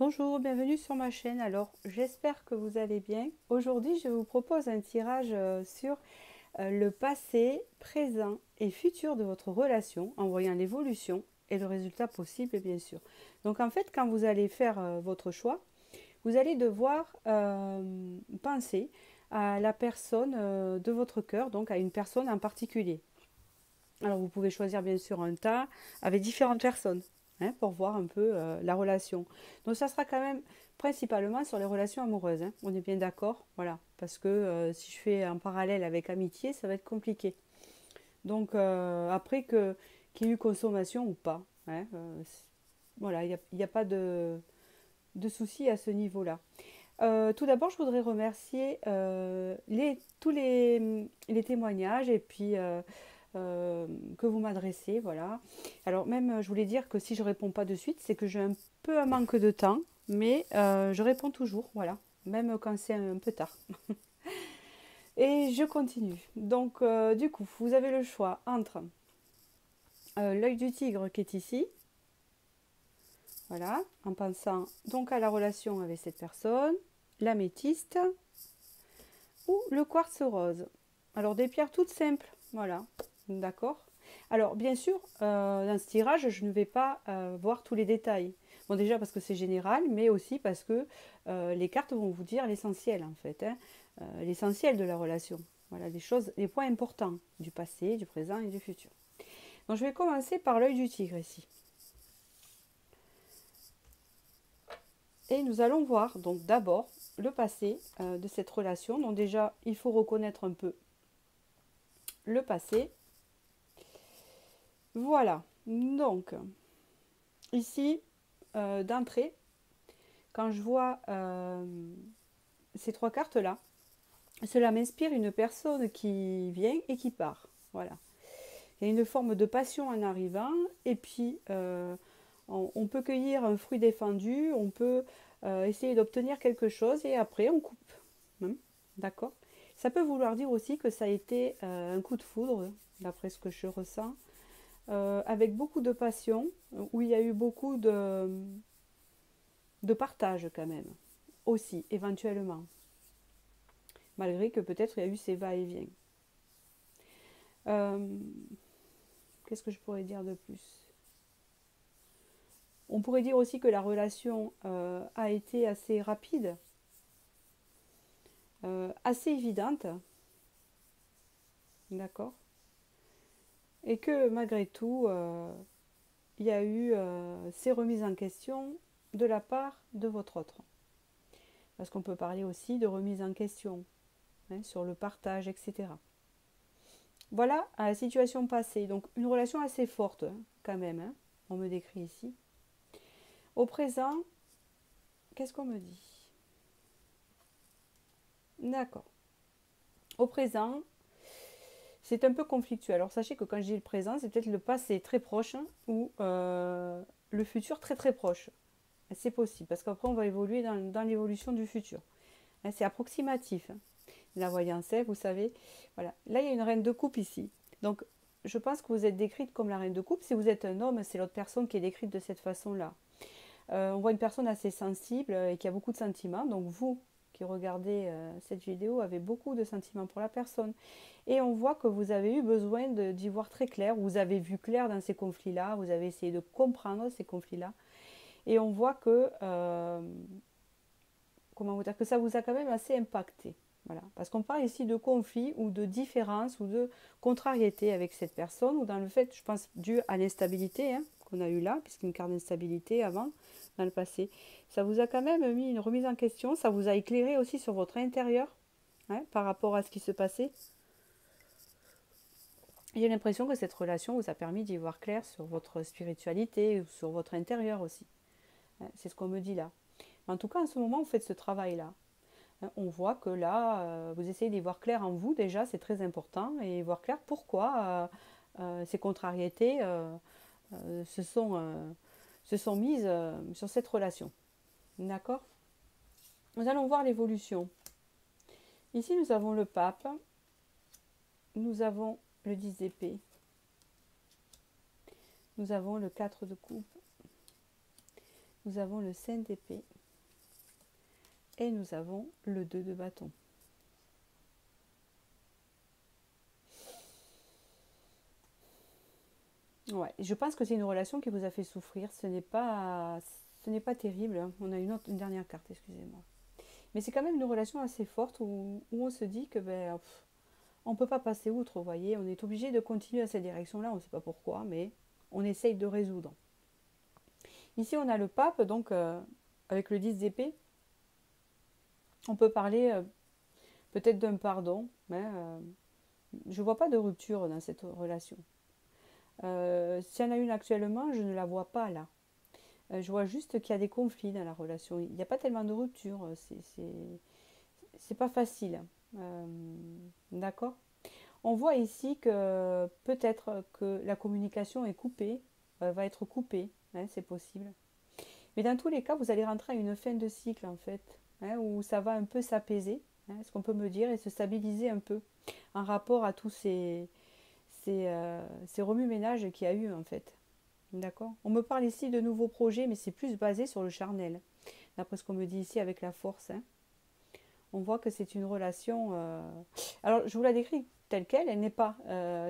Bonjour, bienvenue sur ma chaîne. Alors, j'espère que vous allez bien. Aujourd'hui, je vous propose un tirage sur le passé, présent et futur de votre relation en voyant l'évolution et le résultat possible, bien sûr. Donc, en fait, quand vous allez faire votre choix, vous allez devoir penser à la personne de votre cœur, donc à une personne en particulier. Alors, vous pouvez choisir, bien sûr, un tas avec différentes personnes, hein, pour voir un peu la relation. Donc ça sera quand même principalement sur les relations amoureuses, hein. On est bien d'accord, voilà, parce que si je fais un parallèle avec amitié, ça va être compliqué. Donc après qu'il y ait eu consommation ou pas, hein, voilà, il n'y a pas de souci à ce niveau-là. Tout d'abord, je voudrais remercier tous les témoignages et puis que vous m'adressez, voilà. Alors même, je voulais dire que si je réponds pas de suite, c'est que j'ai un peu un manque de temps, mais je réponds toujours, voilà, même quand c'est un peu tard. Et je continue. Donc, du coup, vous avez le choix entre l'œil du tigre qui est ici, voilà, en pensant donc à la relation avec cette personne, l'améthyste ou le quartz rose. Alors, des pierres toutes simples, voilà, d'accord. Alors, bien sûr, dans ce tirage, je ne vais pas voir tous les détails. Bon, déjà parce que c'est général, mais aussi parce que les cartes vont vous dire l'essentiel, en fait, hein, l'essentiel de la relation. Voilà, les choses, les points importants du passé, du présent et du futur. Donc, je vais commencer par l'œil du tigre ici. Et nous allons voir donc d'abord le passé de cette relation. Donc déjà, il faut reconnaître un peu le passé. Voilà. Donc, ici, d'entrée, quand je vois ces trois cartes-là, cela m'inspire une personne qui vient et qui part. Voilà. Il y a une forme de passion en arrivant, et puis on peut cueillir un fruit défendu, on peut essayer d'obtenir quelque chose, et après on coupe. D'accord. Ça peut vouloir dire aussi que ça a été un coup de foudre, d'après ce que je ressens, avec beaucoup de passion, où il y a eu beaucoup de partage quand même, aussi, éventuellement. Malgré que peut-être il y a eu ces va-et-vient. Euh, Qu'est-ce que je pourrais dire de plus? On pourrait dire aussi que la relation a été assez rapide, assez évidente, d'accord. Et que malgré tout, il y a eu ces remises en question de la part de votre autre. Parce qu'on peut parler aussi de remise en question, hein, sur le partage, etc. Voilà à la situation passée. Donc une relation assez forte, hein, quand même, hein, on me décrit ici. Au présent, qu'est-ce qu'on me dit? D'accord. Au présent, c'est un peu conflictuel. Alors sachez que quand je dis le présent, c'est peut-être le passé très proche, hein, ou le futur très très proche. C'est possible, parce qu'après on va évoluer dans l'évolution du futur. Hein, c'est approximatif, hein. La voyance, vous savez. Voilà. Là, il y a une reine de coupe ici. Donc, je pense que vous êtes décrite comme la reine de coupe. Si vous êtes un homme, c'est l'autre personne qui est décrite de cette façon-là. On voit une personne assez sensible et qui a beaucoup de sentiments. Donc, vous qui regardez cette vidéo avez beaucoup de sentiments pour la personne. Et on voit que vous avez eu besoin d'y voir très clair. Vous avez vu clair dans ces conflits-là. Vous avez essayé de comprendre ces conflits-là. Et on voit que, comment vous dire, que ça vous a quand même assez impacté. Voilà. Parce qu'on parle ici de conflit ou de différence ou de contrariété avec cette personne, ou dans le fait, je pense, dû à l'instabilité, hein, qu'on a eu là, puisqu'une carte d'instabilité avant, dans le passé. Ça vous a quand même mis une remise en question, ça vous a éclairé aussi sur votre intérieur, hein, par rapport à ce qui se passait. J'ai l'impression que cette relation vous a permis d'y voir clair sur votre spiritualité ou sur votre intérieur aussi. Hein, c'est ce qu'on me dit là. En tout cas, en ce moment, vous faites ce travail-là. On voit que là, vous essayez d'y voir clair en vous déjà, c'est très important, et voir clair pourquoi ces contrariétés se sont mises sur cette relation. D'accord. Nous allons voir l'évolution. Ici, nous avons le pape, nous avons le 10 d'épée, nous avons le 4 de coupe, nous avons le 5 d'épée, Et nous avons le 2 de bâton. Ouais, je pense que c'est une relation qui vous a fait souffrir. Ce n'est pas terrible, hein. On a une dernière carte, excusez-moi. Mais c'est quand même une relation assez forte où on se dit que on ne peut pas passer outre, vous voyez. On est obligé de continuer à cette direction-là, on ne sait pas pourquoi, mais on essaye de résoudre. Ici, on a le pape, donc avec le 10 d'épée. On peut parler peut-être d'un pardon, mais je ne vois pas de rupture dans cette relation. S'il y en a une actuellement, je ne la vois pas là. Je vois juste qu'il y a des conflits dans la relation. Il n'y a pas tellement de rupture. C'est pas facile. Euh, d'accord. On voit ici que peut-être que la communication est coupée, va être coupée. Hein, c'est possible. Mais dans tous les cas, vous allez rentrer à une fin de cycle en fait, hein, où ça va un peu s'apaiser, hein, ce qu'on peut me dire, et se stabiliser un peu en rapport à tous ces remue-ménages qu'il y a eu en fait. D'accord. On me parle ici de nouveaux projets, mais c'est plus basé sur le charnel. D'après ce qu'on me dit ici avec la force. Hein. On voit que c'est une relation. Alors, je vous la décris telle qu'elle. Elle n'est pas.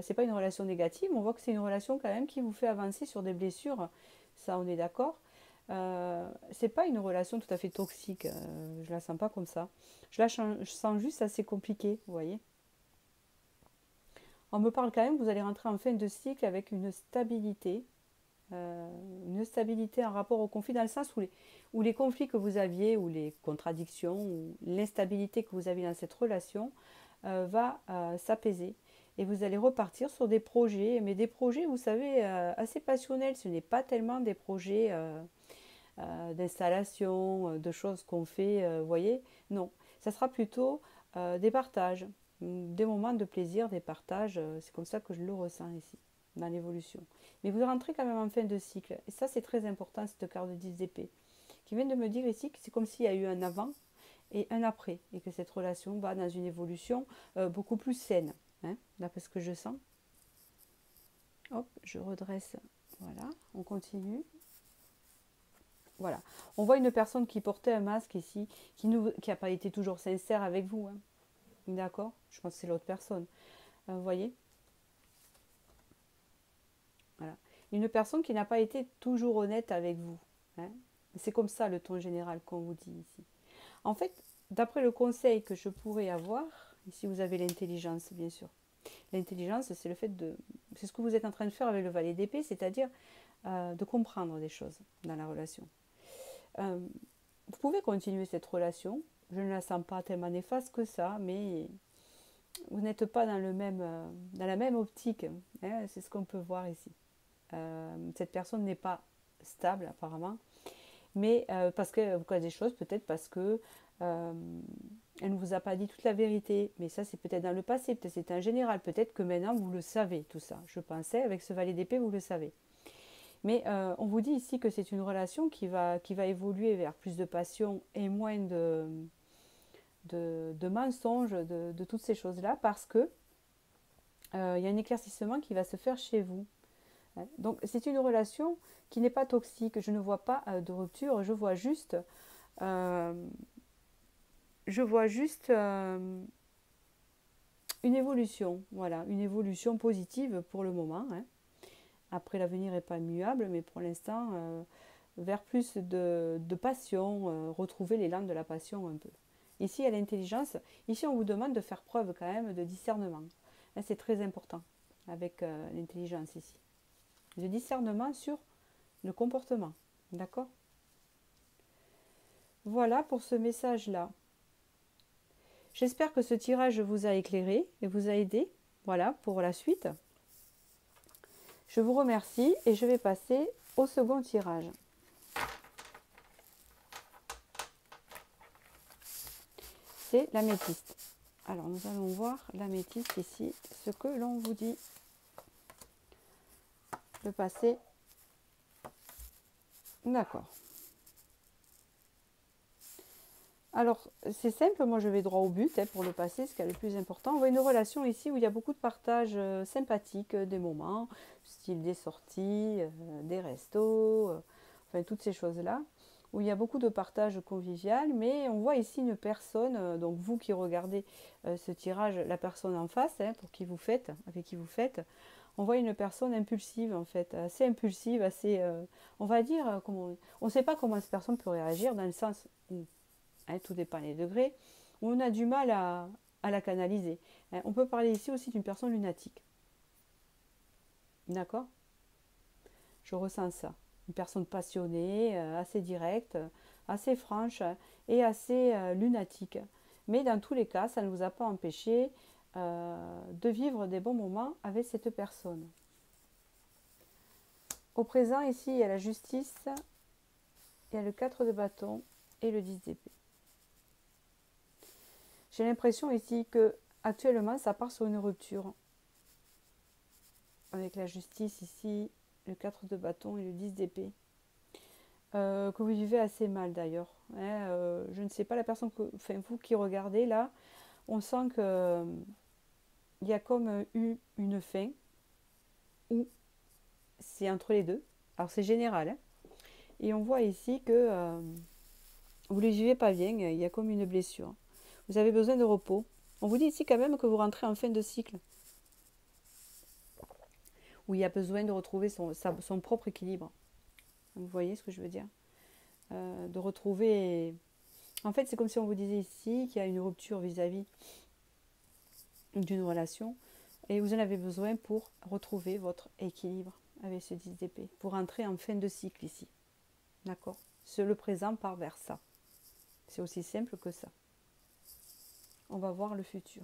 C'est pas une relation négative. On voit que c'est une relation quand même qui vous fait avancer sur des blessures. Ça, on est d'accord. C'est pas une relation tout à fait toxique. Je la sens pas comme ça. Je sens juste assez compliquée. Vous voyez. On me parle quand même que vous allez rentrer en fin de cycle avec une stabilité en rapport au conflit, dans le sens où les conflits que vous aviez, ou les contradictions, ou l'instabilité que vous aviez dans cette relation va s'apaiser. Et vous allez repartir sur des projets, mais des projets, vous savez, assez passionnels. Ce n'est pas tellement des projets d'installation, de choses qu'on fait, vous voyez. Non, ça sera plutôt des partages, des moments de plaisir, des partages. C'est comme ça que je le ressens ici, dans l'évolution. Mais vous rentrez quand même en fin de cycle. Et ça, c'est très important, cette carte de 10 d'épée, qui vient de me dire ici que c'est comme s'il y a eu un avant et un après, et que cette relation va dans une évolution beaucoup plus saine, hein, d'après ce que je sens. Hop, je redresse. Voilà, on continue. Voilà. On voit une personne qui portait un masque ici, qui n'a pas été toujours sincère avec vous. Hein. D'accord. Je pense que c'est l'autre personne. Vous voyez. Voilà. Une personne qui n'a pas été toujours honnête avec vous. Hein. C'est comme ça le ton général qu'on vous dit ici. En fait, d'après le conseil que je pourrais avoir, ici vous avez l'intelligence, bien sûr. L'intelligence, c'est le fait de... C'est ce que vous êtes en train de faire avec le valet d'épée, c'est-à-dire de comprendre des choses dans la relation. Vous pouvez continuer cette relation. Je ne la sens pas tellement néfaste que ça, mais vous n'êtes pas dans la même optique. Hein, c'est ce qu'on peut voir ici. Cette personne n'est pas stable apparemment, mais parce que vous connaissez des choses, peut-être parce que elle ne vous a pas dit toute la vérité. Mais ça, c'est peut-être dans le passé, peut-être c'est en général. Peut-être que maintenant, vous le savez, tout ça. Je pensais, avec ce valet d'épée, vous le savez. Mais on vous dit ici que c'est une relation qui va évoluer vers plus de passion et moins de mensonges, de toutes ces choses-là, parce que y a un éclaircissement qui va se faire chez vous. Donc c'est une relation qui n'est pas toxique. Je ne vois pas de rupture. Euh, je vois juste une évolution. Voilà, une évolution positive pour le moment. Hein. Après, l'avenir n'est pas immuable, mais pour l'instant, vers plus de passion, retrouver l'élan de la passion un peu. Ici, il y a l'intelligence. Ici, on vous demande de faire preuve quand même de discernement. C'est très important avec l'intelligence ici. De discernement sur le comportement. D'accord? Voilà pour ce message-là. J'espère que ce tirage vous a éclairé et vous a aidé. Voilà pour la suite. Je vous remercie et je vais passer au second tirage. C'est l'améthyste. Alors nous allons voir l'améthyste ici, ce que l'on vous dit. Le passé. D'accord. Alors, c'est simple, moi je vais droit au but pour le passé, ce qui est le plus important. On voit une relation ici où il y a beaucoup de partages sympathiques, des moments, style des sorties, des restos, enfin toutes ces choses-là. où il y a beaucoup de partage convivial, mais on voit ici une personne, donc vous qui regardez ce tirage, la personne en face, hein, pour qui vous faites, avec qui vous faites, on voit une personne impulsive en fait, assez impulsive, assez, on va dire, on ne sait pas comment cette personne peut réagir, dans le sens où, hein, tout dépend des degrés, où on a du mal à la canaliser. Hein. On peut parler ici aussi d'une personne lunatique. D'accord? Je ressens ça. Une personne passionnée, assez directe, assez franche et assez lunatique. Mais dans tous les cas, ça ne vous a pas empêché de vivre des bons moments avec cette personne. Au présent, ici, il y a la justice, il y a le 4 de bâton et le 10 d'épée. J'ai l'impression ici que actuellement, ça part sur une rupture. Avec la justice ici, le 4 de bâton et le 10 d'épée. Que vous vivez assez mal d'ailleurs. Hein, je ne sais pas, la personne que, enfin vous qui regardez là, on sent que il y a comme eu une fin ou c'est entre les deux. Alors c'est général. Hein, et on voit ici que vous ne vivez pas bien, il y a comme une blessure. Vous avez besoin de repos. On vous dit ici quand même que vous rentrez en fin de cycle. Où il y a besoin de retrouver son propre équilibre. Vous voyez ce que je veux dire? De retrouver... En fait, c'est comme si on vous disait ici qu'il y a une rupture vis-à-vis d'une relation et vous en avez besoin pour retrouver votre équilibre avec ce 10 d'épée, pour entrer en fin de cycle ici. D'accord? Le présent part vers ça. C'est aussi simple que ça. On va voir le futur.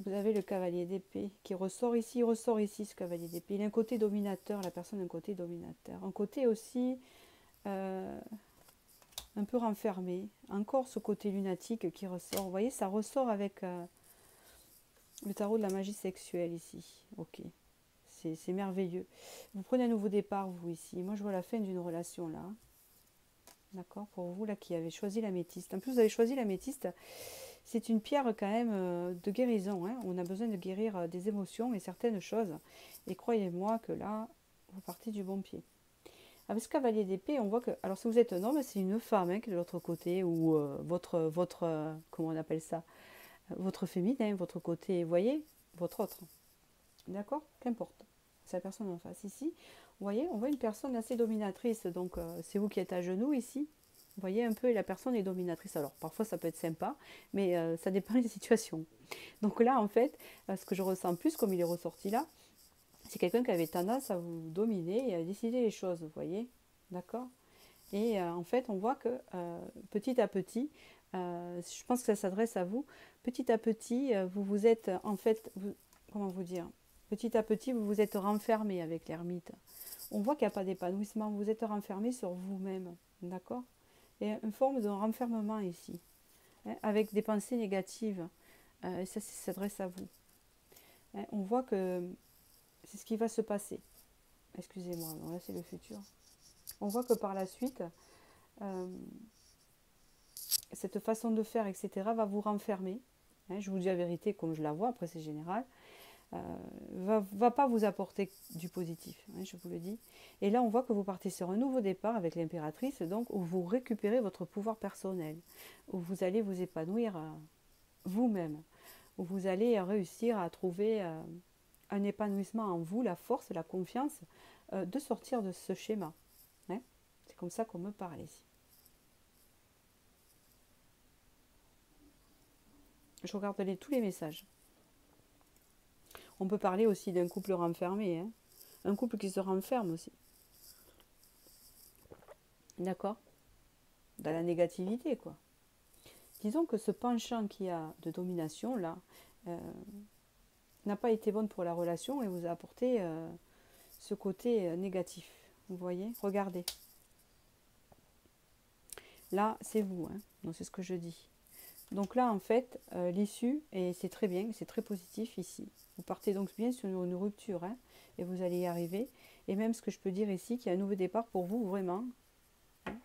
Vous avez le cavalier d'épée qui ressort ici, ce cavalier d'épée. Il a un côté dominateur, la personne a un côté dominateur. Un côté aussi un peu renfermé. Encore ce côté lunatique qui ressort. Vous voyez, ça ressort avec le tarot de la magie sexuelle ici. Ok, c'est merveilleux. Vous prenez un nouveau départ, vous ici. Moi, je vois la fin d'une relation là. D'accord, pour vous là qui avez choisi l'améthyste. En plus, vous avez choisi l'améthyste. C'est une pierre quand même de guérison. Hein. On a besoin de guérir des émotions et certaines choses. Et croyez-moi que là, vous partez du bon pied. Avec ce cavalier d'épée, on voit que... Alors si vous êtes un homme, c'est une femme hein, qui est de l'autre côté, ou comment on appelle ça, votre féminin, votre côté, vous voyez, votre autre. D'accord? Qu'importe. C'est la personne en face. Ici, vous voyez, on voit une personne assez dominatrice. Donc c'est vous qui êtes à genoux ici. Vous voyez un peu, la personne est dominatrice. Alors parfois ça peut être sympa, mais ça dépend des situations. Donc là, en fait, ce que je ressens plus, comme il est ressorti là, c'est quelqu'un qui avait tendance à vous dominer et à décider les choses, vous voyez, d'accord? Et en fait, on voit que petit à petit, je pense que ça s'adresse à vous, petit à petit, vous vous êtes, en fait, comment vous dire? Petit à petit, vous vous êtes renfermé avec l'ermite. On voit qu'il n'y a pas d'épanouissement, vous êtes renfermé sur vous-même, d'accord? Et une forme de renfermement ici, hein, avec des pensées négatives, et ça s'adresse à vous. Hein, on voit que c'est ce qui va se passer. Excusez-moi, là c'est le futur. On voit que par la suite, cette façon de faire, etc., va vous renfermer. Hein, je vous dis la vérité comme je la vois, après c'est général. Va pas vous apporter du positif, hein, je vous le dis. Et là, on voit que vous partez sur un nouveau départ avec l'impératrice, donc où vous récupérez votre pouvoir personnel, où vous allez vous épanouir vous-même, où vous allez réussir à trouver un épanouissement en vous, la force, la confiance de sortir de ce schéma. Hein, c'est comme ça qu'on me parle ici. Je regarde tous les messages. On peut parler aussi d'un couple renfermé, hein, un couple qui se renferme aussi. D'accord? Dans la négativité, quoi. Disons que ce penchant qu'il y a de domination, là, n'a pas été bonne pour la relation et vous a apporté ce côté négatif. Vous voyez? Regardez. Là, c'est vous, hein. Donc c'est ce que je dis. Donc là, en fait, l'issue, et c'est très bien, c'est très positif ici. Vous partez donc bien sur une rupture, hein, et vous allez y arriver. Et même ce que je peux dire ici, qu'il y a un nouveau départ pour vous, vraiment. Hein.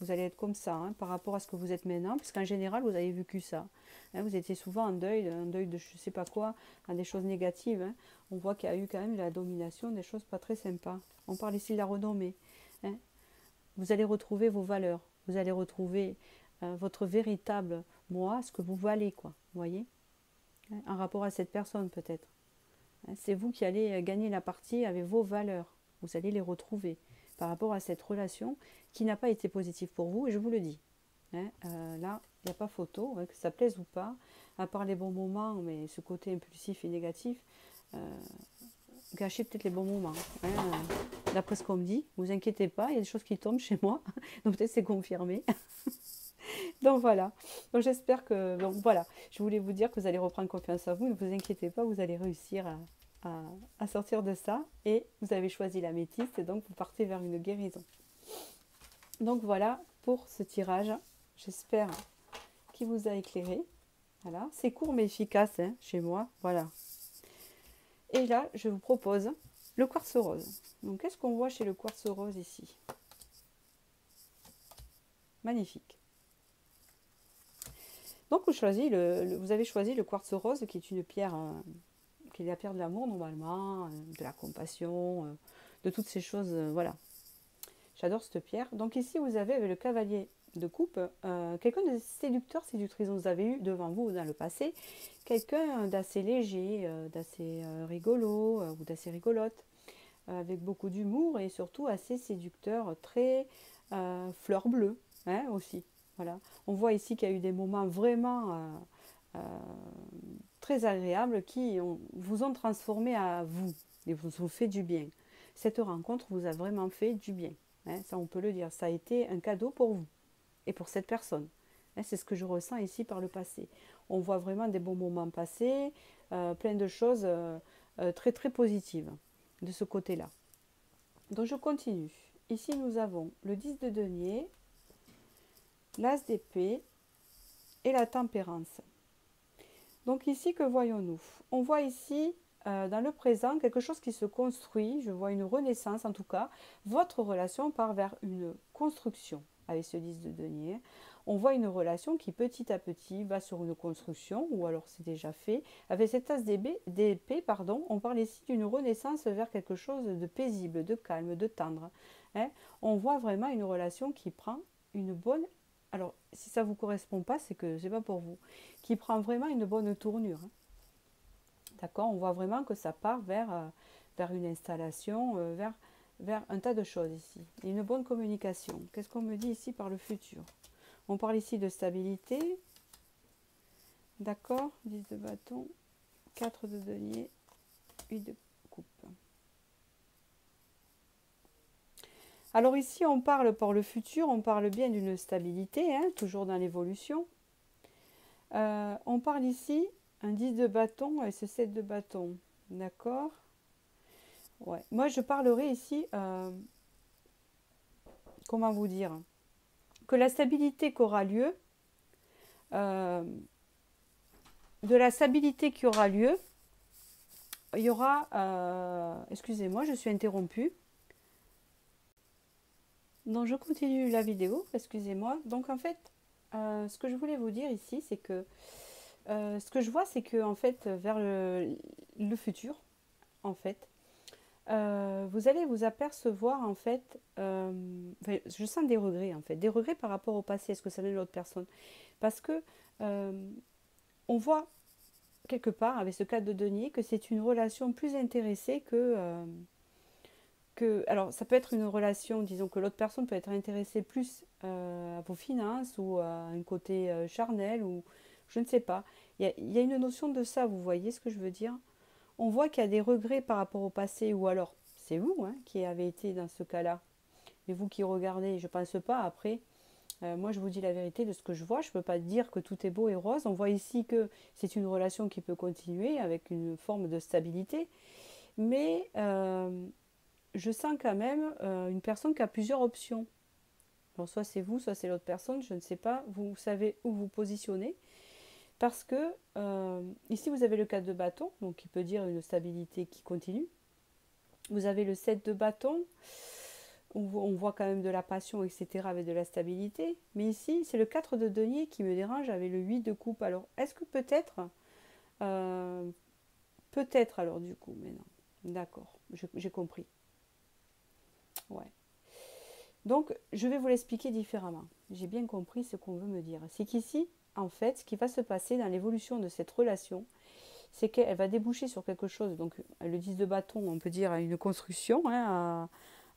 Vous allez être comme ça, hein, par rapport à ce que vous êtes maintenant, parce qu'en général, vous avez vécu ça. Hein, vous étiez souvent en deuil de je ne sais pas quoi, dans des choses négatives. Hein. On voit qu'il y a eu quand même de la domination, des choses pas très sympas. On parle ici de la renommée. Hein. vous allez retrouver vos valeurs, vous allez retrouver votre véritable moi, ce que vous valez, quoi, vous voyez, en rapport à cette personne peut-être. C'est vous qui allez gagner la partie avec vos valeurs, vous allez les retrouver par rapport à cette relation qui n'a pas été positive pour vous, et je vous le dis. Là, il n'y a pas photo, que ça plaise ou pas, à part les bons moments, mais ce côté impulsif et négatif, gâchez peut-être les bons moments. D'après ce qu'on me dit, vous inquiétez pas, il y a des choses qui tombent chez moi, donc peut-être c'est confirmé. Donc voilà, donc j'espère que, donc voilà, je voulais vous dire que vous allez reprendre confiance en vous, ne vous inquiétez pas, vous allez réussir à sortir de ça, et vous avez choisi l'améthyste, et donc vous partez vers une guérison. Donc voilà pour ce tirage, j'espère qu'il vous a éclairé. Voilà, c'est court mais efficace chez moi, voilà. Et là, je vous propose le quartz rose. Donc qu'est-ce qu'on voit chez le quartz rose ici? Magnifique. Donc vous avez choisi le quartz rose, qui est une pierre, qui est la pierre de l'amour normalement, de la compassion, de toutes ces choses, voilà. J'adore cette pierre. Donc ici vous avez avec le cavalier de coupe, quelqu'un de séducteur, séductrice. Vous avez eu devant vous dans le passé quelqu'un d'assez léger, d'assez rigolo ou d'assez rigolote, avec beaucoup d'humour et surtout assez séducteur, très fleur bleue aussi. Voilà. On voit ici qu'il y a eu des moments vraiment très agréables qui vous ont transformé à vous et vous ont fait du bien. Cette rencontre vous a vraiment fait du bien. Ça, on peut le dire. Ça a été un cadeau pour vous et pour cette personne. C'est ce que je ressens ici par le passé. On voit vraiment des bons moments passés, plein de choses très très positives de ce côté-là. Donc je continue. Ici nous avons le 10 de denier, l'as d'épée et la tempérance. Donc ici, que voyons-nous? On voit ici, dans le présent, quelque chose qui se construit. Je vois une renaissance, en tout cas. Votre relation part vers une construction avec ce 10 de denier. On voit une relation qui, petit à petit, va sur une construction, ou alors c'est déjà fait. Avec cette as d'épée, on parle ici d'une renaissance vers quelque chose de paisible, de calme, de tendre. On voit vraiment une relation qui prend une bonne... Alors, si ça ne vous correspond pas, c'est que ce n'est pas pour vous. Qui prend vraiment une bonne tournure. D'accord? On voit vraiment que ça part vers une installation, vers un tas de choses ici. Et une bonne communication. Qu'est-ce qu'on me dit ici par le futur? On parle ici de stabilité. D'accord? 10 de bâton, 4 de denier, 8 de coupe. Alors ici, on parle pour le futur, on parle bien d'une stabilité, toujours dans l'évolution. On parle ici un 10 de bâton et ce 7 de bâton. D'accord? Ouais. Moi, je parlerai ici, comment vous dire, que la stabilité qui aura lieu, de la stabilité qui aura lieu, il y aura, excusez-moi, je suis interrompue. Donc, je continue la vidéo, excusez-moi. Donc, en fait, ce que je voulais vous dire ici, c'est que ce que je vois, c'est que en fait, vers le futur, en fait, vous allez vous apercevoir, en fait, je sens des regrets, en fait, des regrets par rapport au passé. Est-ce que ça vient de l'autre personne? Parce que on voit quelque part, avec ce cadre de denier, que c'est une relation plus intéressée alors, ça peut être une relation, disons que l'autre personne peut être intéressée plus à vos finances ou à un côté charnel ou je ne sais pas. Il y a une notion de ça, vous voyez ce que je veux dire? On voit qu'il y a des regrets par rapport au passé ou alors c'est vous qui avez été dans ce cas-là. Mais vous qui regardez, je ne pense pas. Après, moi je vous dis la vérité de ce que je vois. Je ne peux pas dire que tout est beau et rose. On voit ici que c'est une relation qui peut continuer avec une forme de stabilité. Mais je sens quand même une personne qui a plusieurs options. Alors soit c'est vous, soit c'est l'autre personne, je ne sais pas, vous savez où vous positionnez. Parce que ici vous avez le 4 de bâton, donc qui peut dire une stabilité qui continue. Vous avez le 7 de bâton, où on voit quand même de la passion, etc. avec de la stabilité. Mais ici, c'est le 4 de denier qui me dérange avec le 8 de coupe. Alors, est-ce que peut-être, peut-être alors du coup, mais non. D'accord, j'ai compris. Ouais. Donc, je vais vous l'expliquer différemment. J'ai bien compris ce qu'on veut me dire. C'est qu'ici, en fait, ce qui va se passer dans l'évolution de cette relation, c'est qu'elle va déboucher sur quelque chose. Donc, le 10 de bâton, on peut dire à une construction, hein,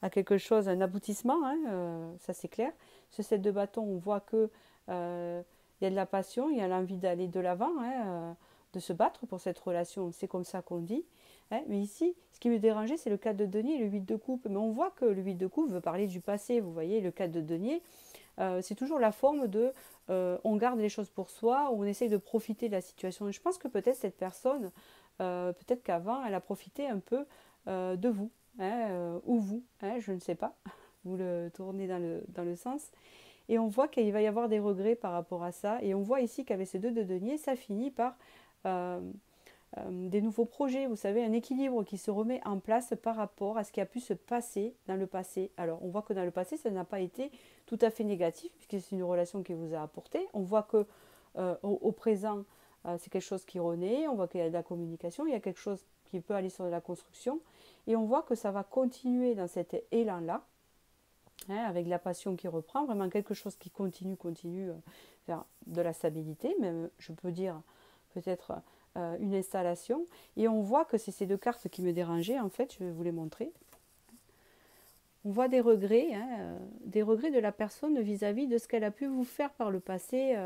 à quelque chose, un aboutissement, hein, ça c'est clair. Ce 7 de bâton, on voit que il y a de la passion, il y a l'envie d'aller de l'avant, hein, de se battre pour cette relation. C'est comme ça qu'on dit. Hein. Mais ici, ce qui me dérangeait, c'est le 4 de denier et le 8 de coupe. Mais on voit que le 8 de coupe veut parler du passé. Vous voyez, le 4 de denier, c'est toujours la forme de on garde les choses pour soi, ou on essaye de profiter de la situation. Et je pense que peut-être cette personne, peut-être qu'avant, elle a profité un peu de vous, hein, ou vous, hein, je ne sais pas. Vous le tournez dans le sens. Et on voit qu'il va y avoir des regrets par rapport à ça. Et on voit ici qu'avec ces deux de denier, ça finit par euh, des nouveaux projets, vous savez, un équilibre qui se remet en place par rapport à ce qui a pu se passer dans le passé. Alors, on voit que dans le passé, ça n'a pas été tout à fait négatif, puisque c'est une relation qui vous a apporté. On voit que au présent, c'est quelque chose qui renaît, on voit qu'il y a de la communication, il y a quelque chose qui peut aller sur de la construction, et on voit que ça va continuer dans cet élan-là, hein, avec la passion qui reprend, vraiment quelque chose qui continue vers de la stabilité, même je peux dire peut-être une installation. Et on voit que c'est ces deux cartes qui me dérangeaient, en fait, je vais vous les montrer. On voit des regrets de la personne vis-à-vis de ce qu'elle a pu vous faire par le passé,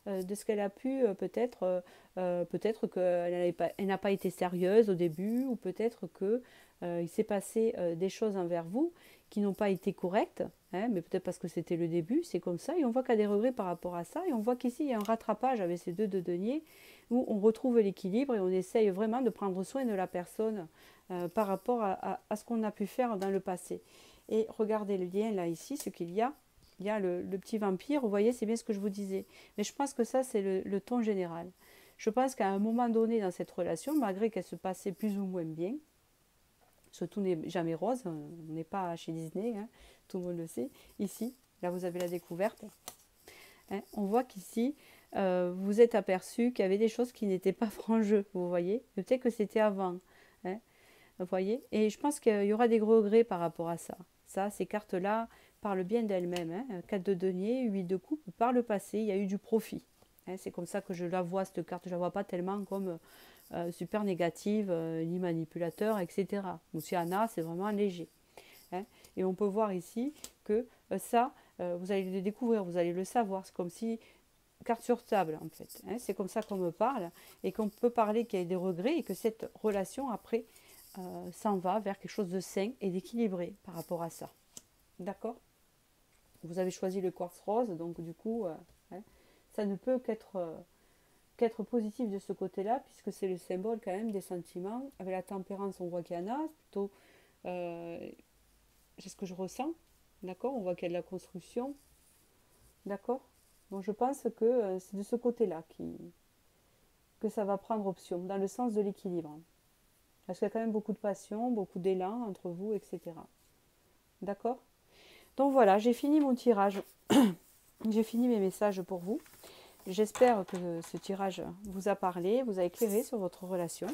de ce qu'elle a pu peut-être qu'elle n'a pas été sérieuse au début, ou peut-être que il s'est passé des choses envers vous qui n'ont pas été correctes, hein, mais peut-être parce que c'était le début, c'est comme ça, et on voit qu'il y a des regrets par rapport à ça, et on voit qu'ici il y a un rattrapage avec ces deux de denier, où on retrouve l'équilibre et on essaye vraiment de prendre soin de la personne par rapport à ce qu'on a pu faire dans le passé. Et regardez le lien là ici, ce qu'il y a. Il y a le petit vampire, vous voyez, c'est bien ce que je vous disais. Mais je pense que ça, c'est le ton général. Je pense qu'à un moment donné dans cette relation, malgré qu'elle se passait plus ou moins bien, ce tout n'est jamais rose, on n'est pas chez Disney, hein, tout le monde le sait. Ici, là vous avez la découverte. Hein, on voit qu'ici, vous êtes aperçu qu'il y avait des choses qui n'étaient pas franc jeu, vous voyez. Peut-être que c'était avant. Hein, vous voyez. Et je pense qu'il y aura des regrets par rapport à ça. Ça, ces cartes-là parlent bien d'elles-mêmes. Hein. 4 de denier, 8 de coupe. Par le passé, il y a eu du profit. Hein, c'est comme ça que je la vois, cette carte. Je ne la vois pas tellement comme super négative, ni manipulateur, etc. Oceana, c'est vraiment léger. Hein. Et on peut voir ici que ça, vous allez le découvrir, vous allez le savoir. C'est comme si carte sur table, en fait. Hein. C'est comme ça qu'on me parle. Et qu'on peut parler qu'il y a des regrets et que cette relation, après, s'en va vers quelque chose de sain et d'équilibré par rapport à ça. D'accord? Vous avez choisi le quartz rose, donc du coup, hein, ça ne peut qu'être positif de ce côté-là, puisque c'est le symbole quand même des sentiments. Avec la tempérance, on voit qu'il y en a, plutôt, c'est ce que je ressens. D'accord? On voit qu'il y a de la construction. D'accord? Donc je pense que c'est de ce côté-là que ça va prendre option, dans le sens de l'équilibre. Parce qu'il y a quand même beaucoup de passion, beaucoup d'élan entre vous, etc. D'accord? Donc voilà, j'ai fini mon tirage. J'ai fini mes messages pour vous. J'espère que ce tirage vous a parlé, vous a éclairé sur votre relation.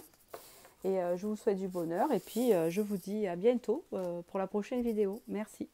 Et je vous souhaite du bonheur. Et puis je vous dis à bientôt pour la prochaine vidéo. Merci.